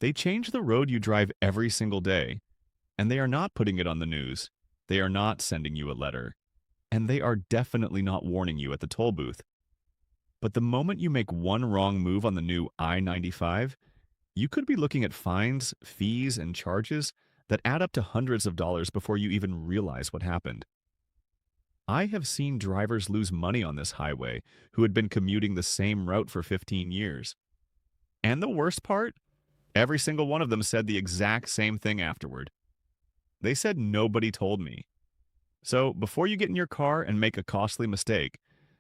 They change the road you drive every single day, and they are not putting it on the news. They are not sending you a letter, and they are definitely not warning you at the toll booth. But the moment you make one wrong move on the new I-95, you could be looking at fines, fees, and charges that add up to hundreds of dollars before you even realize what happened. I have seen drivers lose money on this highway who had been commuting the same route for 15 years. And the worst part? Every single one of them said the exact same thing afterward. They said nobody told me. So before you get in your car and make a costly mistake,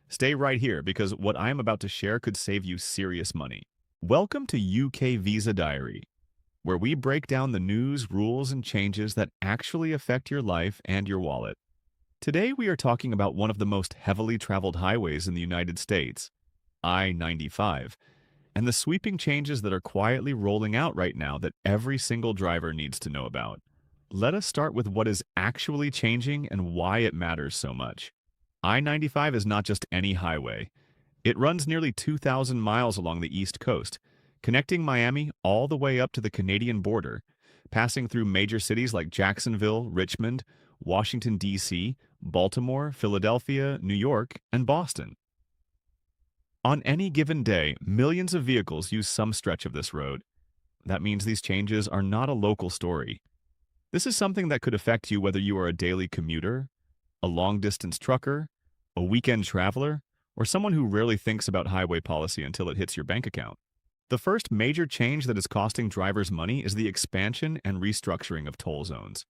stay right here because what I am about to share could save you serious money. Welcome to UK Visa Diary, where we break down the news, rules, and changes that actually affect your life and your wallet. Today we are talking about one of the most heavily traveled highways in the United States, I-95, and the sweeping changes that are quietly rolling out right now that every single driver needs to know about. Let us start with what is actually changing and why it matters so much. I-95 is not just any highway. It runs nearly 2,000 miles along the East Coast, connecting Miami all the way up to the Canadian border, passing through major cities like Jacksonville, Richmond, Washington, D.C., Baltimore, Philadelphia, New York, and Boston. On any given day, millions of vehicles use some stretch of this road. That means these changes are not a local story. This is something that could affect you whether you are a daily commuter, a long-distance trucker, a weekend traveler, or someone who rarely thinks about highway policy until it hits your bank account. The first major change that is costing drivers money is the expansion and restructuring of toll zones.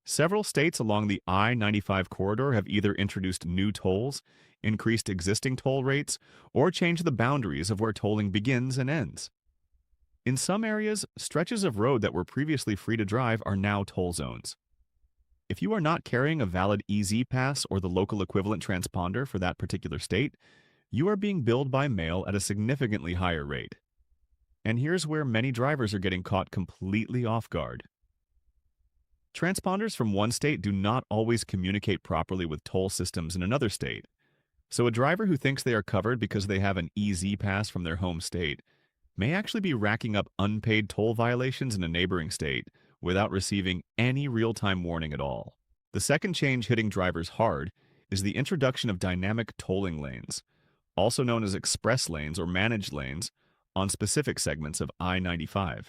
Several states along the I-95 corridor have either introduced new tolls, increased existing toll rates, or changed the boundaries of where tolling begins and ends. In some areas, stretches of road that were previously free to drive are now toll zones. If you are not carrying a valid EZ pass or the local equivalent transponder for that particular state, you are being billed by mail at a significantly higher rate. And here's where many drivers are getting caught completely off guard. Transponders from one state do not always communicate properly with toll systems in another state. So a driver who thinks they are covered because they have an EZ pass from their home state may actually be racking up unpaid toll violations in a neighboring state without receiving any real-time warning at all. The second change hitting drivers hard is the introduction of dynamic tolling lanes, also known as express lanes or managed lanes, on specific segments of I-95.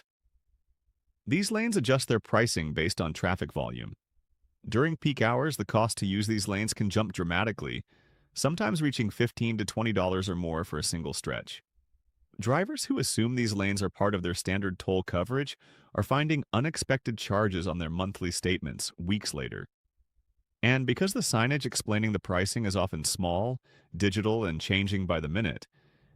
These lanes adjust their pricing based on traffic volume. During peak hours, the cost to use these lanes can jump dramatically, sometimes reaching $15 to $20 or more for a single stretch. Drivers who assume these lanes are part of their standard toll coverage are finding unexpected charges on their monthly statements weeks later. And because the signage explaining the pricing is often small, digital, and changing by the minute,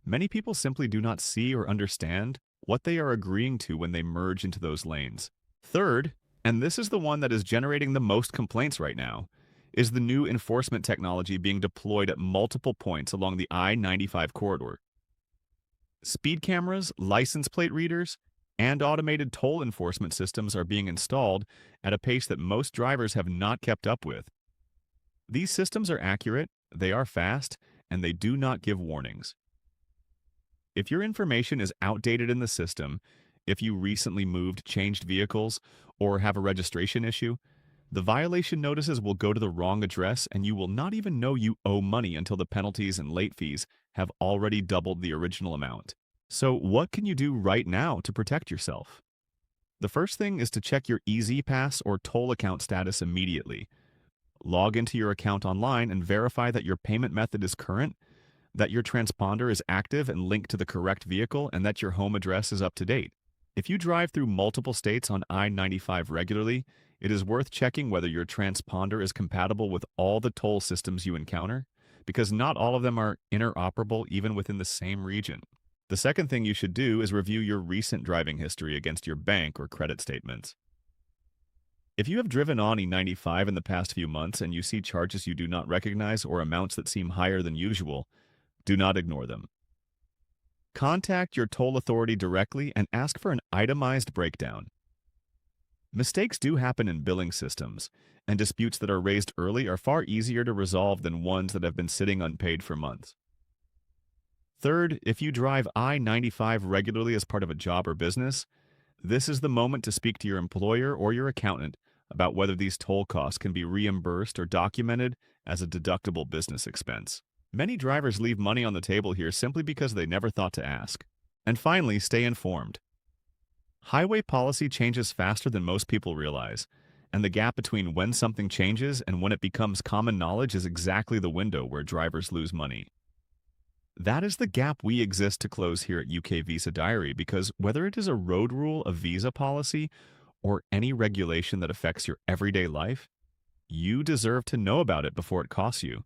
many people simply do not see or understand what they are agreeing to when they merge into those lanes. Third, and this is the one that is generating the most complaints right now, is the new enforcement technology being deployed at multiple points along the I-95 corridor. Speed cameras, license plate readers, and automated toll enforcement systems are being installed at a pace that most drivers have not kept up with. These systems are accurate, they are fast, and they do not give warnings. If your information is outdated in the system, if you recently moved, changed vehicles, or have a registration issue, the violation notices will go to the wrong address and you will not even know you owe money until the penalties and late fees have already doubled the original amount. So what can you do right now to protect yourself? The first thing is to check your EZ Pass or toll account status immediately. Log into your account online and verify that your payment method is current, that your transponder is active and linked to the correct vehicle, and that your home address is up to date. If you drive through multiple states on I-95 regularly, it is worth checking whether your transponder is compatible with all the toll systems you encounter, because not all of them are interoperable even within the same region. The second thing you should do is review your recent driving history against your bank or credit statements. If you have driven on I-95 in the past few months and you see charges you do not recognize or amounts that seem higher than usual, do not ignore them. Contact your toll authority directly and ask for an itemized breakdown. Mistakes do happen in billing systems, and disputes that are raised early are far easier to resolve than ones that have been sitting unpaid for months. Third, if you drive I-95 regularly as part of a job or business, this is the moment to speak to your employer or your accountant about whether these toll costs can be reimbursed or documented as a deductible business expense. Many drivers leave money on the table here simply because they never thought to ask. And finally, stay informed. Highway policy changes faster than most people realize, and the gap between when something changes and when it becomes common knowledge is exactly the window where drivers lose money. That is the gap we exist to close here at UK Visa Diary, because whether it is a road rule, a visa policy, or any regulation that affects your everyday life, you deserve to know about it before it costs you.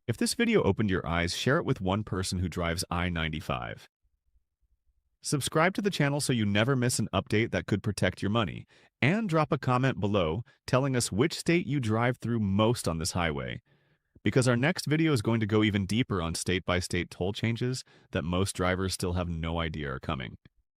If this video opened your eyes, share it with one person who drives I-95. Subscribe to the channel so you never miss an update that could protect your money, and drop a comment below telling us which state you drive through most on this highway, because our next video is going to go even deeper on state-by-state toll changes that most drivers still have no idea are coming.